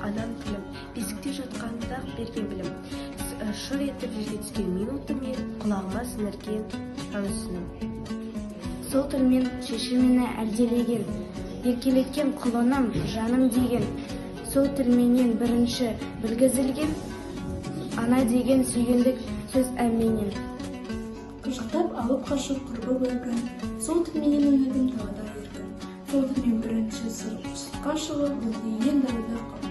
анам тілім, бесікте жатқанда берген білім. Шыр етіп жерге түскен минуты мен құлағыма сіңірген әуесінің. Сол тілмен шешемені әлдилеген, еркелеткен құлыным, жаным деген. Сол тілменен бірінші білгізілген, ана деген сүйгендік сөз әмменен. Құшақтап алып қашып құрбы бөлгін, сол тілменен ойнадым далада еркін. Сол тілмен бірінші сыртқа шығып, енді ойда қалып.